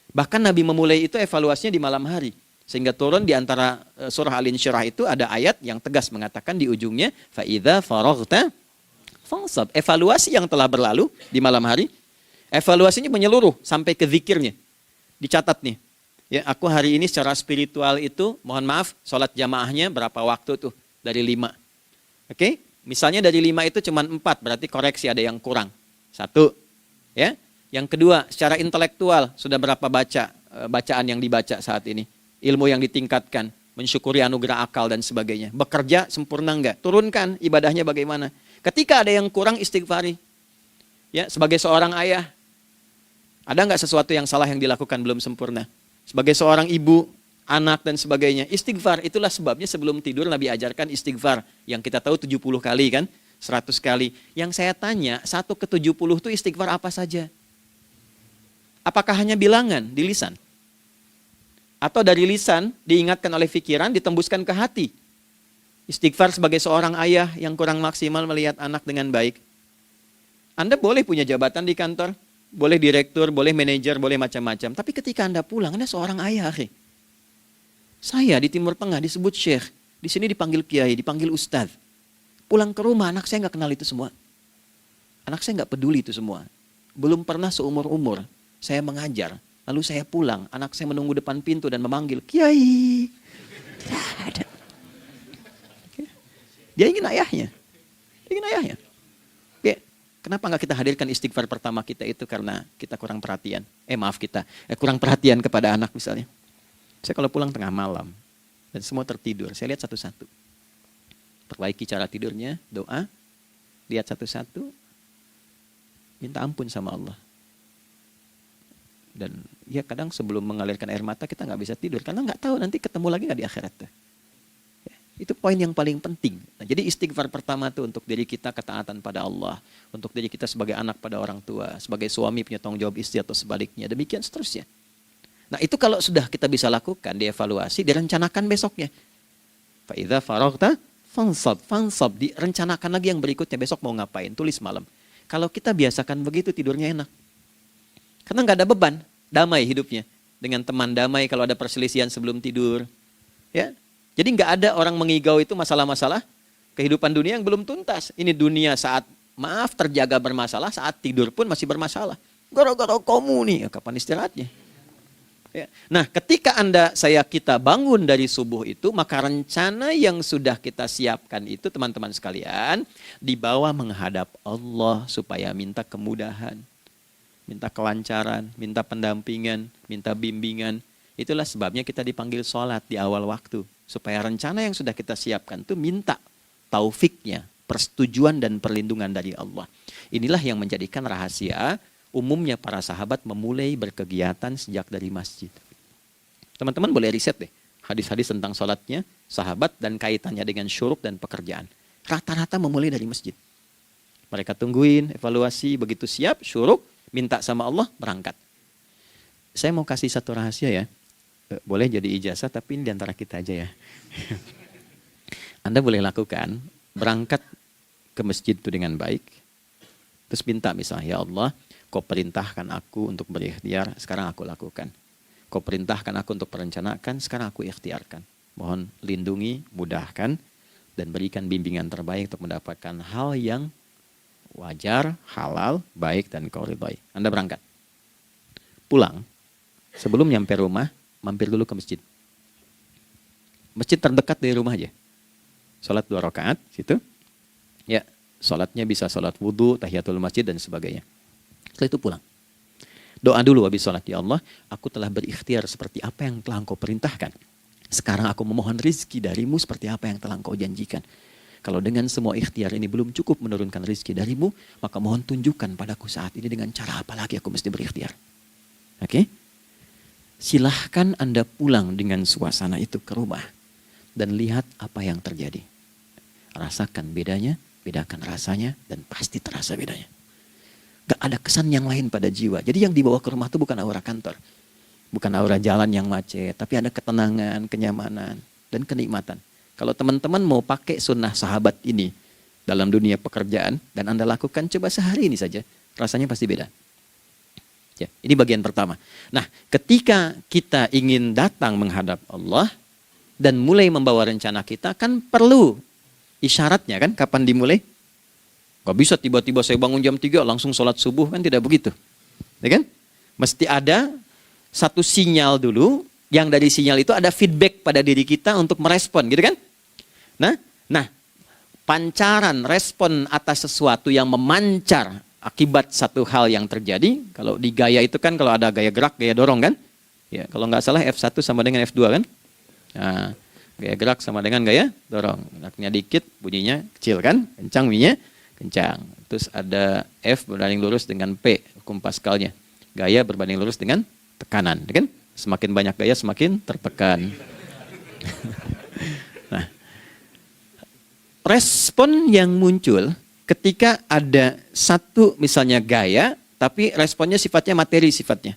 Bahkan Nabi memulai itu evaluasinya di malam hari. Sehingga turun di antara surah Al-Insyirah itu ada ayat yang tegas mengatakan di ujungnya, فَإِذَا فَرَغْتَ فَانْصَبْ. Evaluasi yang telah berlalu di malam hari, evaluasinya menyeluruh sampai ke zikirnya. Dicatat nih. Ya, aku hari ini secara spiritual itu, mohon maaf, sholat jamaahnya berapa waktu tuh? Dari 5. Oke? Misalnya dari 5 itu cuma 4, berarti koreksi ada yang kurang. 1. Ya. Yang kedua, secara intelektual sudah berapa bacaan yang dibaca saat ini. Ilmu yang ditingkatkan, mensyukuri anugerah akal dan sebagainya. Bekerja sempurna enggak? Turunkan ibadahnya bagaimana. Ketika ada yang kurang, istighfari. Ya, sebagai seorang ayah, ada enggak sesuatu yang salah yang dilakukan belum sempurna? Sebagai seorang ibu, anak dan sebagainya. Istighfar, itulah sebabnya sebelum tidur Nabi ajarkan istighfar. Yang kita tahu 70 kali kan, 100 kali. Yang saya tanya, 1 ke 70 itu istighfar apa saja? Apakah hanya bilangan di lisan? Atau dari lisan diingatkan oleh pikiran, ditembuskan ke hati? Istighfar sebagai seorang ayah yang kurang maksimal melihat anak dengan baik. Anda boleh punya jabatan di kantor, boleh direktur, boleh manajer, boleh macam-macam. Tapi ketika Anda pulang, Anda seorang ayah. Saya di Timur Tengah disebut syekh, di sini dipanggil kiai, dipanggil ustadz. Pulang ke rumah, anak saya nggak kenal itu semua. Anak saya nggak peduli itu semua. Belum pernah seumur-umur saya mengajar, lalu saya pulang, anak saya menunggu depan pintu dan memanggil, kiai. Tidak ada. Dia ingin ayahnya. Oke. Kenapa nggak kita hadirkan istighfar pertama kita itu karena kita kurang perhatian. Kurang perhatian kepada anak misalnya. Saya kalau pulang tengah malam dan semua tertidur, saya lihat satu-satu. Perbaiki cara tidurnya, doa, lihat satu-satu, minta ampun sama Allah. Dan ya kadang sebelum mengalirkan air mata kita nggak bisa tidur karena nggak tahu nanti ketemu lagi nggak di akhirat. Ya, itu poin yang paling penting. Nah, jadi istighfar pertama itu untuk diri kita ketaatan pada Allah, untuk diri kita sebagai anak pada orang tua, sebagai suami punya tanggung jawab istri atau sebaliknya, demikian seterusnya. Nah itu kalau sudah kita bisa lakukan, dievaluasi, direncanakan besoknya. Fa'idha faraghta fansab, direncanakan lagi yang berikutnya, besok mau ngapain, tulis malam. Kalau kita biasakan begitu, tidurnya enak. Karena nggak ada beban, damai hidupnya. Dengan teman damai kalau ada perselisihan sebelum tidur. Ya, jadi nggak ada orang mengigau itu masalah-masalah kehidupan dunia yang belum tuntas. Ini dunia saat, maaf, terjaga bermasalah, saat tidur pun masih bermasalah. Gara-gara kamu nih, kapan istirahatnya? Ya. Nah, ketika kita bangun dari subuh itu, maka rencana yang sudah kita siapkan itu, teman-teman sekalian, dibawa menghadap Allah supaya minta kemudahan, minta kelancaran, minta pendampingan, minta bimbingan. Itulah sebabnya kita dipanggil sholat di awal waktu, supaya rencana yang sudah kita siapkan itu minta taufiknya, persetujuan dan perlindungan dari Allah. Inilah yang menjadikan rahasia umumnya para sahabat memulai berkegiatan sejak dari masjid. Teman-teman boleh riset deh, hadis-hadis tentang sholatnya sahabat dan kaitannya dengan syuruk dan pekerjaan. Rata-rata memulai dari masjid. Mereka tungguin, evaluasi, begitu siap, syuruk, minta sama Allah, berangkat. Saya mau kasih satu rahasia ya. Boleh jadi ijazah, tapi ini diantara kita aja ya. Anda boleh lakukan, berangkat ke masjid itu dengan baik. Terus minta misalnya, ya Allah, Kau perintahkan aku untuk berikhtiar, sekarang aku lakukan. Kau perintahkan aku untuk merencanakan, sekarang aku ikhtiarkan. Mohon lindungi, mudahkan, dan berikan bimbingan terbaik untuk mendapatkan hal yang wajar, halal, baik, dan kau ridhai. Anda berangkat. Pulang, sebelum nyampe rumah, mampir dulu ke masjid. Masjid terdekat dari rumah aja. Sholat 2 rakaat, situ. Ya, sholatnya bisa sholat wudhu, tahiyatul masjid, dan sebagainya. Setelah itu pulang. Doa dulu habis sholat. Ya Allah, aku telah berikhtiar seperti apa yang telah Engkau perintahkan. Sekarang aku memohon rizki darimu seperti apa yang telah Engkau janjikan. Kalau dengan semua ikhtiar ini belum cukup menurunkan rizki darimu, maka mohon tunjukkan padaku saat ini dengan cara apa lagi aku mesti berikhtiar. Oke? Silahkan Anda pulang dengan suasana itu ke rumah. Dan lihat apa yang terjadi. Rasakan bedanya, bedakan rasanya, dan pasti terasa bedanya. Gak ada kesan yang lain pada jiwa. Jadi yang dibawa ke rumah itu bukan aura kantor. Bukan aura jalan yang macet, tapi ada ketenangan, kenyamanan, dan kenikmatan. Kalau teman-teman mau pakai sunnah sahabat ini dalam dunia pekerjaan, dan Anda lakukan coba sehari ini saja, rasanya pasti beda. Ya, ini bagian pertama. Nah, ketika kita ingin datang menghadap Allah, dan mulai membawa rencana kita, kan perlu isyaratnya kan, kapan dimulai? Gak bisa tiba-tiba saya bangun jam 3 langsung sholat subuh, kan tidak begitu. Ya kan? Mesti ada satu sinyal dulu, yang dari sinyal itu ada feedback pada diri kita untuk merespon, gitu kan? Nah, pancaran respon atas sesuatu yang memancar akibat satu hal yang terjadi, kalau di gaya itu kan kalau ada gaya gerak, gaya dorong kan? Ya, kalau nggak salah F1 sama dengan F2 kan? Nah, gaya gerak sama dengan gaya dorong. Geraknya dikit, bunyinya kecil kan? Kencang bunyinya, kencang. Terus ada F berbanding lurus dengan P, hukum Pascalnya. Gaya berbanding lurus dengan tekanan, kan? Semakin banyak gaya, semakin tertekan. Nah, respon yang muncul ketika ada satu misalnya gaya, tapi responnya sifatnya materi sifatnya.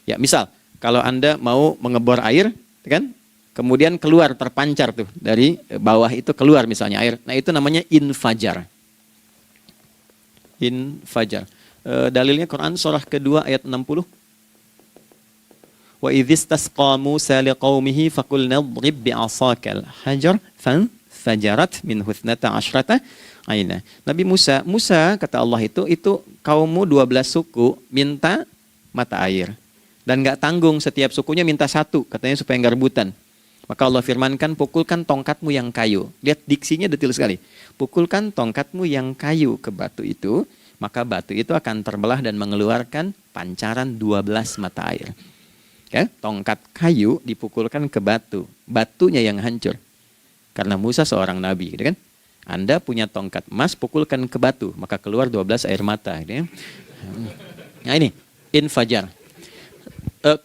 Ya, misal kalau Anda mau mengebor air, kan? Kemudian keluar terpancar tuh dari bawah itu keluar misalnya air. Nah, itu namanya infajar. Infajar. Dalilnya Quran surah kedua ayat 60. Wa idzistasqa Musa liqaumihi faqulna idrib bi'asakal hajar fanfajarat minhu 12 aina. Nabi Musa kata Allah itu kaummu 12 suku minta mata air. Dan enggak tanggung, setiap sukunya minta satu, katanya supaya enggak rebutan. Maka Allah firmankan, pukulkan tongkatmu yang kayu. Lihat diksinya detil sekali. Pukulkan tongkatmu yang kayu ke batu itu, maka batu itu akan terbelah dan mengeluarkan pancaran 12 mata air. Ya, tongkat kayu dipukulkan ke batu, batunya yang hancur. Karena Musa seorang nabi, gitu kan? Anda punya tongkat emas, pukulkan ke batu, maka keluar 12 air mata. Gitu ya. Nah ini, infajar.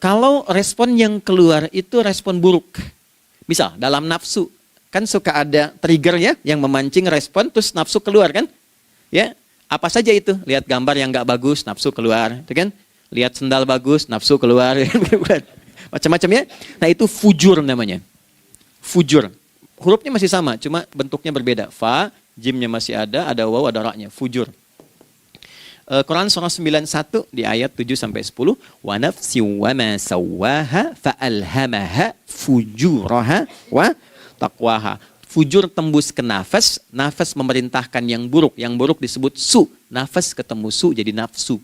Kalau respon yang keluar itu respon buruk. Misal dalam nafsu, kan suka ada triggernya yang memancing respon, terus nafsu keluar kan? Ya, apa saja itu? Lihat gambar yang nggak bagus, nafsu keluar, gitu kan? Lihat sendal bagus, nafsu keluar, macam-macam ya. Nah itu fujur namanya, fujur. Hurufnya masih sama, cuma bentuknya berbeda. Fa, jimnya masih ada waw, ada ra-nya, fujur. Quran surah 91 di ayat 7-10. Wa nafsi wa ma sawwaha fa'alhamaha fujuraha wa taqwaha. Fujur tembus ke nafas, nafas memerintahkan yang buruk disebut su. Nafas ketemu su jadi nafsu.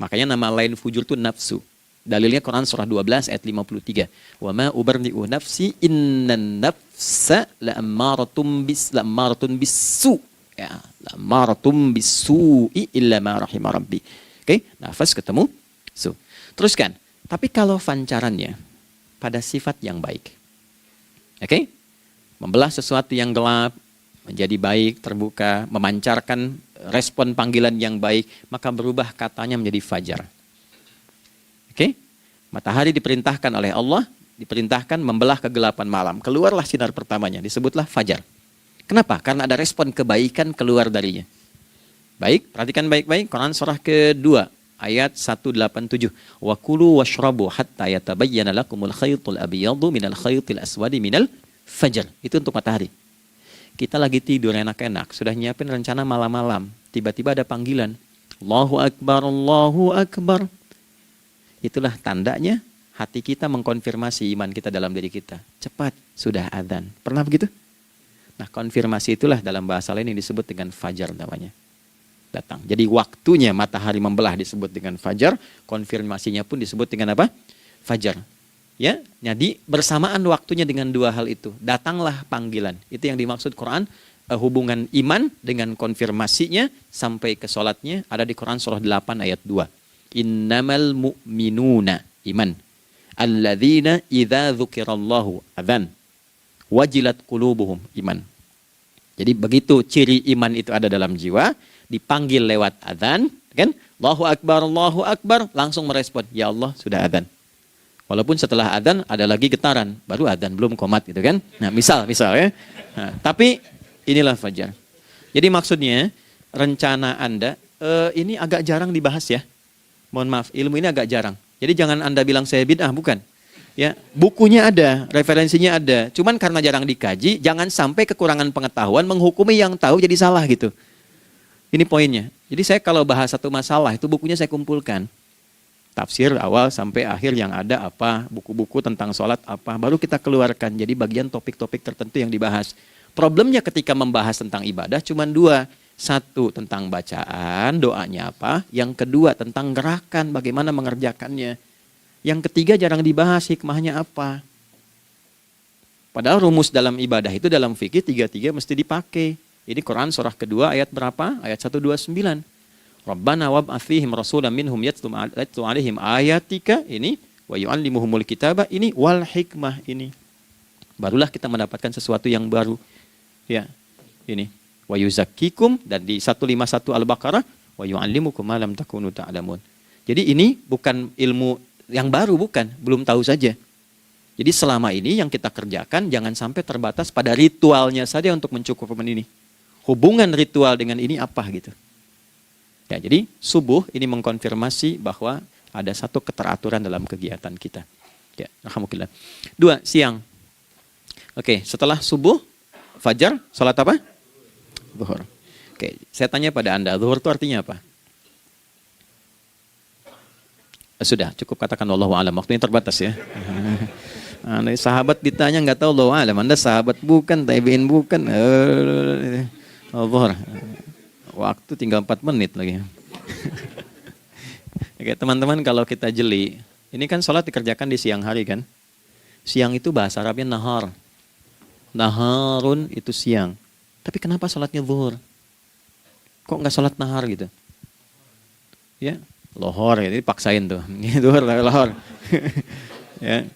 Makanya nama lain fujur itu nafsu. Dalilnya Quran surah 12 ayat 53. Wa ma ubarri'u nafsi innan nafsa la'ammaratun bisu. Ya, la'ammaratun bisu'i illa ma rahima rabbi. Oke, nafas ketemu su. Teruskan. Tapi kalau pancarannya pada sifat yang baik. Oke? Membelah sesuatu yang gelap menjadi baik, terbuka, memancarkan respon panggilan yang baik, maka berubah katanya menjadi fajar. Oke? Matahari diperintahkan oleh Allah, diperintahkan membelah kegelapan malam. Keluarlah sinar pertamanya, disebutlah fajar. Kenapa? Karena ada respon kebaikan keluar darinya. Baik, perhatikan baik-baik. Quran surah kedua, ayat 187. Wa kulu washrabu hatta yatabayyana lakumul khaytul abyadu minal khaytil aswadi minal fajar. Itu untuk matahari. Kita lagi tidur enak-enak, sudah nyiapin rencana malam-malam. Tiba-tiba ada panggilan. Allahu Akbar, Allahu Akbar. Itulah tandanya hati kita mengkonfirmasi iman kita dalam diri kita. Cepat, sudah adzan. Pernah begitu? Nah, konfirmasi itulah dalam bahasa lain yang disebut dengan fajar namanya. Datang. Jadi waktunya matahari membelah disebut dengan fajar, konfirmasinya pun disebut dengan apa? Fajar. Ya, jadi bersamaan waktunya dengan dua hal itu. Datanglah panggilan. Itu yang dimaksud Quran, hubungan iman dengan konfirmasinya sampai ke sholatnya ada di Quran surah 8 ayat 2. Innamal mu'minuna iman. Alladzina idza dzukirallahu adzan wajilat qulubuhum iman. Jadi begitu ciri iman itu ada dalam jiwa, dipanggil lewat adzan, kan? Allahu akbar, langsung merespon, ya Allah sudah adzan. Walaupun setelah adzan ada lagi getaran, baru adzan belum qomat gitu kan. Nah, misal ya. Nah, tapi inilah fajar. Jadi maksudnya rencana Anda ini agak jarang dibahas ya. Mohon maaf, ilmu ini agak jarang. Jadi jangan Anda bilang saya bid'ah, bukan. Ya, bukunya ada, referensinya ada. Cuman karena jarang dikaji, jangan sampai kekurangan pengetahuan menghukumi yang tahu jadi salah gitu. Ini poinnya. Jadi saya kalau bahas satu masalah, itu bukunya saya kumpulkan. Tafsir awal sampai akhir yang ada apa, buku-buku tentang sholat apa, baru kita keluarkan. Jadi bagian topik-topik tertentu yang dibahas. Problemnya ketika membahas tentang ibadah cuma dua. Satu tentang bacaan, doanya apa. Yang kedua tentang gerakan, bagaimana mengerjakannya. Yang ketiga jarang dibahas, hikmahnya apa. Padahal rumus dalam ibadah itu dalam fikih tiga-tiga mesti dipakai. Ini Quran surah kedua ayat berapa? Ayat 129. Rabbana wab'ats fihim rasulan minhum yatlu 'alaihim ayatika ini wa yu'allimuhumul kitaba ini wal hikmah ini. Barulah kita mendapatkan sesuatu yang baru. Ya. Ini wa yuzakkikum dan di 151 Al-Baqarah wa yu'allimukum ma lam takunu ta'lamun. Jadi ini bukan ilmu yang baru, bukan, belum tahu saja. Jadi selama ini yang kita kerjakan jangan sampai terbatas pada ritualnya saja untuk mencukupkan ini. Hubungan ritual dengan ini apa gitu. Ya, jadi subuh ini mengkonfirmasi bahwa ada satu keteraturan dalam kegiatan kita. Ya, alhamdulillah. 2, siang. Oke, setelah subuh, fajar, salat apa? Zuhur. Oke, saya tanya pada Anda, zuhur itu artinya apa? Sudah, cukup katakan Allahu a'lam. Waktunya terbatas ya. Sahabat ditanya nggak tahu Allahu a'lam. Anda sahabat bukan, tabi'in bukan. Zuhur. Waktu tinggal 4 menit lagi. Oke, teman-teman kalau kita jeli, ini kan sholat dikerjakan di siang hari kan? Siang itu bahasa Arabnya nahar. Naharun itu siang. Tapi kenapa sholatnya zuhur? Kok nggak sholat nahar gitu? Ya, lohor ya, jadi paksain tuh. Zuhur, lohor. Ya.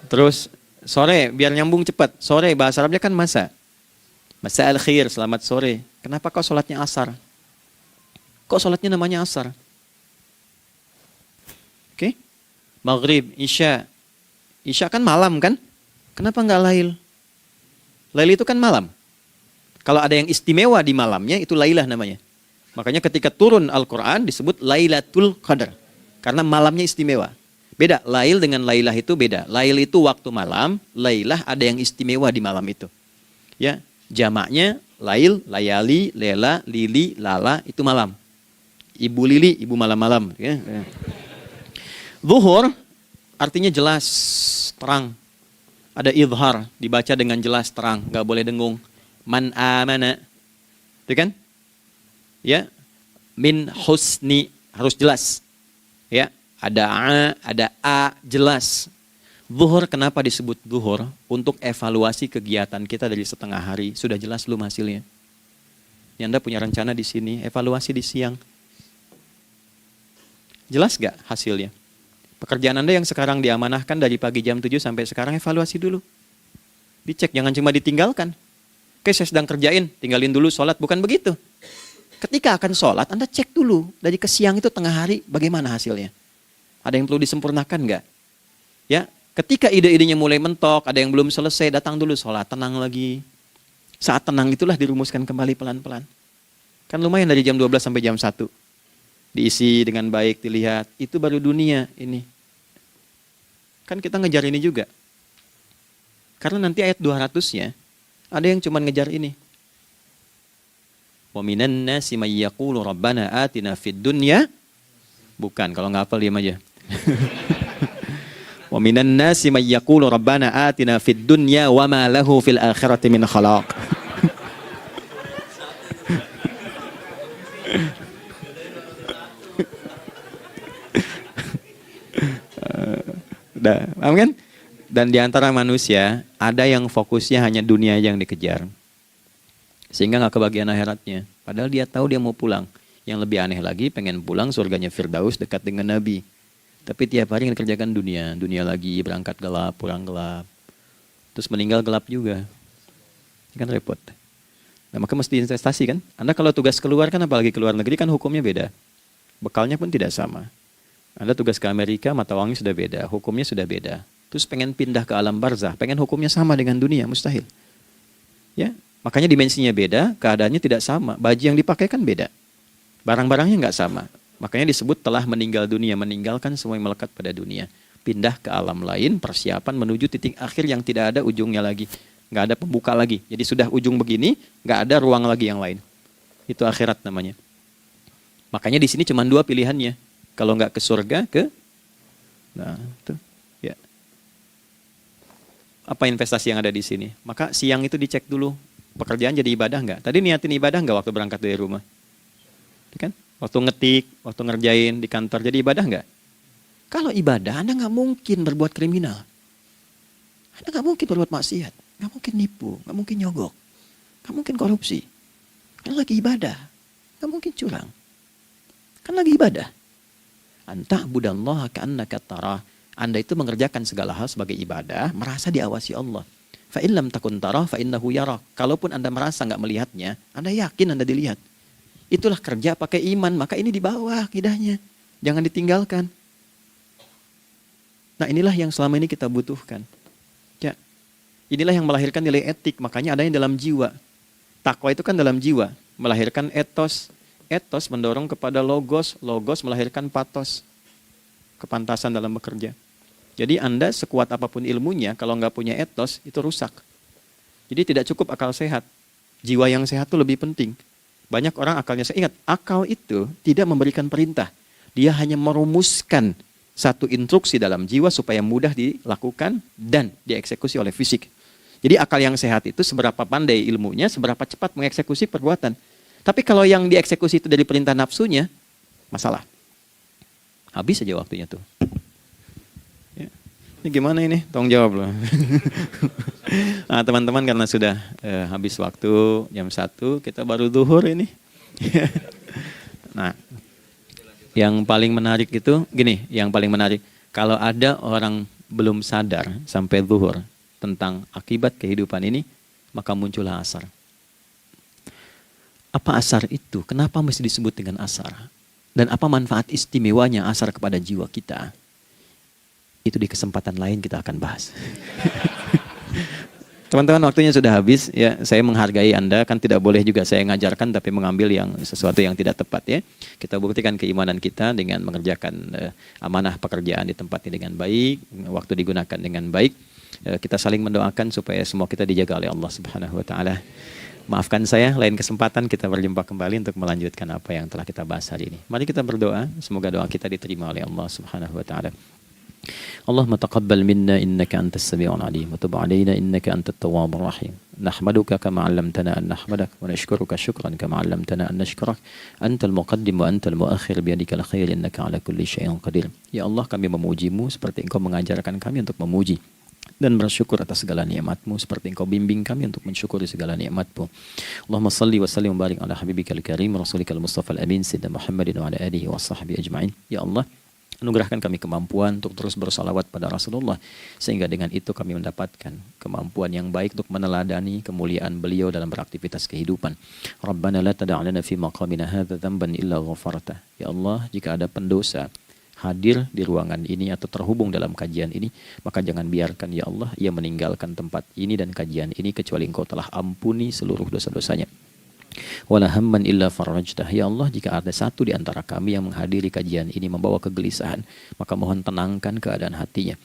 Terus sore, biar nyambung cepat. Sore bahasa Arabnya kan masa. Masa al-khir, selamat sore. Kenapa kau sholatnya asar? Kok sholatnya namanya asar? Oke. Maghrib, isya. Isya kan malam kan? Kenapa nggak lail? Lail itu kan malam. Kalau ada yang istimewa di malamnya, itu lailah namanya. Makanya ketika turun Al-Quran disebut Lailatul Qadar. Karena malamnya istimewa. Beda, lail dengan lailah itu beda. Lail itu waktu malam, lailah ada yang istimewa di malam itu. Ya, jamaknya lail, layali, lela, lili, lala, itu malam. Ibu lili, ibu malam-malam. Ya. Zuhur artinya jelas, terang. Ada idhar, dibaca dengan jelas, terang, nggak boleh dengung. Man amana, itu kan? Ya, min husni, harus jelas. Ya, ada a, jelas. Zuhur kenapa disebut zuhur? Untuk evaluasi kegiatan kita dari setengah hari, sudah jelas belum hasilnya? Ini Anda punya rencana di sini, evaluasi di siang. Jelas gak hasilnya? Pekerjaan Anda yang sekarang diamanahkan dari pagi jam 7 sampai sekarang, evaluasi dulu. Dicek, jangan cuma ditinggalkan. Oke, saya sedang kerjain, tinggalin dulu sholat. Bukan begitu. Ketika akan sholat, Anda cek dulu. Dari ke siang itu tengah hari, bagaimana hasilnya? Ada yang perlu disempurnakan nggak? Ya, ketika ide-idenya mulai mentok, ada yang belum selesai, datang dulu sholat, tenang lagi. Saat tenang itulah dirumuskan kembali pelan-pelan. Kan lumayan dari jam 12 sampai jam 1. Diisi dengan baik, dilihat. Itu baru dunia ini. Kan kita ngejar ini juga. Karena nanti ayat 200-nya, ada yang cuma ngejar ini. Wa minan nasi may yaqulu rabbana atina fid dunya. Bukan, kalau nggak hafal diam aja. Wa minan nasi may yaqulu rabbana atina fid dunya wa ma lahu fil akhirati min khalaq. Paham kan? Dan di antara manusia ada yang fokusnya hanya dunia yang dikejar, sehingga nggak kebagian akhiratnya. Padahal dia tahu dia mau pulang. Yang lebih aneh lagi, pengen pulang surganya Firdaus dekat dengan Nabi. Tapi tiap hari ngerjakan dunia, dunia lagi, berangkat gelap, pulang gelap, terus meninggal gelap juga. Kan repot. Nah, maka mesti investasi kan. Anda kalau tugas keluar kan, apalagi keluar negeri kan hukumnya beda. Bekalnya pun tidak sama. Anda tugas ke Amerika, mata uangnya sudah beda, hukumnya sudah beda. Terus pengen pindah ke alam barzah, pengen hukumnya sama dengan dunia, mustahil. Ya, makanya dimensinya beda, keadaannya tidak sama. Baju yang dipakai kan beda. Barang-barangnya nggak sama. Makanya disebut telah meninggal dunia, meninggalkan semua yang melekat pada dunia. Pindah ke alam lain, persiapan menuju titik akhir yang tidak ada ujungnya lagi. Nggak ada pembuka lagi. Jadi sudah ujung begini, nggak ada ruang lagi yang lain. Itu akhirat namanya. Makanya di sini cuma dua pilihannya. Kalau nggak ke surga, nah itu ya. Apa investasi yang ada di sini? Maka siang itu dicek dulu, pekerjaan jadi ibadah nggak? Tadi niatin ibadah nggak waktu berangkat dari rumah? Kan? Waktu ngetik, waktu ngerjain di kantor, jadi ibadah nggak? Kalau ibadah, Anda nggak mungkin berbuat kriminal. Anda nggak mungkin berbuat maksiat. Nggak mungkin nipu, nggak mungkin nyogok, nggak mungkin korupsi. Kan lagi ibadah, nggak mungkin curang. Kan lagi ibadah. Anta budallaha ka'annaka tarah. Anda itu mengerjakan segala hal sebagai ibadah, merasa diawasi Allah. Fa in lam takun tarah fa innahu yarak. Kalaupun Anda merasa nggak melihatnya, Anda yakin Anda dilihat. Itulah kerja pakai iman, maka ini di bawah akidahnya. Jangan ditinggalkan. Nah, inilah yang selama ini kita butuhkan. Ya. Inilah yang melahirkan nilai etik, makanya adanya dalam jiwa. Takwa itu kan dalam jiwa, melahirkan etos. Etos mendorong kepada logos, logos melahirkan patos. Kepantasan dalam bekerja. Jadi Anda sekuat apapun ilmunya, kalau nggak punya etos, itu rusak. Jadi tidak cukup akal sehat. Jiwa yang sehat itu lebih penting. Banyak orang akalnya, saya ingat, akal itu tidak memberikan perintah. Dia hanya merumuskan satu instruksi dalam jiwa supaya mudah dilakukan dan dieksekusi oleh fisik. Jadi akal yang sehat itu seberapa pandai ilmunya, seberapa cepat mengeksekusi perbuatan. Tapi kalau yang dieksekusi itu dari perintah nafsunya, masalah. Habis saja waktunya tuh. Ya. Ini gimana ini? Tolong jawab loh. Nah, teman-teman karena sudah habis waktu jam 1, kita baru zuhur ini. Nah, yang paling menarik itu, gini, yang paling menarik. Kalau ada orang belum sadar sampai zuhur tentang akibat kehidupan ini, maka muncullah asar. Apa asar itu? Kenapa mesti disebut dengan asar? Dan apa manfaat istimewanya asar kepada jiwa kita? Itu di kesempatan lain kita akan bahas. Teman-teman, waktunya sudah habis. Ya, saya menghargai Anda, kan tidak boleh juga saya ngajarkan tapi mengambil yang sesuatu yang tidak tepat ya. Kita buktikan keimanan kita dengan mengerjakan amanah pekerjaan di tempat ini dengan baik, waktu digunakan dengan baik. Kita saling mendoakan supaya semua kita dijaga oleh Allah Subhanahu wa taala. Maafkan saya, lain kesempatan kita berjumpa kembali untuk melanjutkan apa yang telah kita bahas hari ini. Mari kita berdoa, semoga doa kita diterima oleh Allah Subhanahu wa taala. Allahumma taqabbal minna innaka antas sami'ul alim wa tub 'alaina innaka antat tawwabur rahim. Nahmaduka kama 'allamtana an nahmadak wa nashkuruka syukran kama 'allamtana an nashkurak. Antal muqaddim wa antal muakhir biyadikal khair innaka 'ala kulli syai'in qadir. Ya Allah, kami memuji-Mu seperti Engkau mengajarkan kami untuk memuji dan bersyukur atas segala nikmat-Mu seperti Engkau bimbing kami untuk mensyukuri segala nikmat-Mu. Allahumma salli wa sallim wa barik ala habibikal karim rasulikal mustafa al-amin sayyidina Muhammadin wa ala alihi wa sahbihi ajma'in. Ya Allah, anugerahkan kami kemampuan untuk terus bersalawat pada Rasulullah, sehingga dengan itu kami mendapatkan kemampuan yang baik untuk meneladani kemuliaan beliau dalam beraktivitas kehidupan. Rabbana la tada' lana fi maqamina hadza dhanban illa ghafartah. Ya Allah, jika ada pendosa hadir di ruangan ini atau terhubung dalam kajian ini, maka jangan biarkan ya Allah ia meninggalkan tempat ini dan kajian ini kecuali Engkau telah ampuni seluruh dosa-dosanya. Wala hamman illa farajtah. Ya Allah, jika ada satu di antara kami yang menghadiri kajian ini membawa kegelisahan, maka mohon tenangkan keadaan hatinya.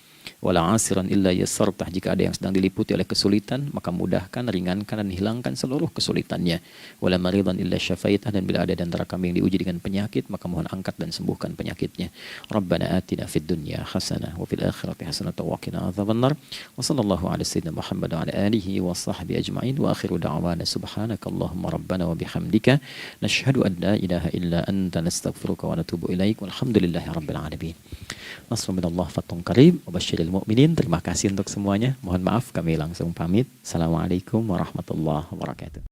Wala asiran illa yassartah. Jika ada yang sedang diliputi oleh kesulitan, maka mudahkan, ringankan dan hilangkan seluruh kesulitannya. Wala maridan illa syafaitah. Dan bila ada di antara kami yang diuji dengan penyakit, maka mohon angkat dan sembuhkan penyakitnya. Rabbana atina fid dunya hasanah wa fil akhirati hasanah wa qina adzabannar. Wa sallallahu ala sayyidina Muhammad wa ala alihi wa sahbihi ajma'in. Wa akhiru da'wana subhanakallahumma rabbana wa bihamdika nashhadu an la ilaha illa anta nastaghfiruka wa natubu ilaik. Walhamdulillahi rabbil alamin. Nasrun minallah fatun qarib wa basyiril lil mu'minin. Terima kasih untuk semuanya. Mohon maaf kami langsung pamit. Assalamualaikum warahmatullahi wabarakatuh.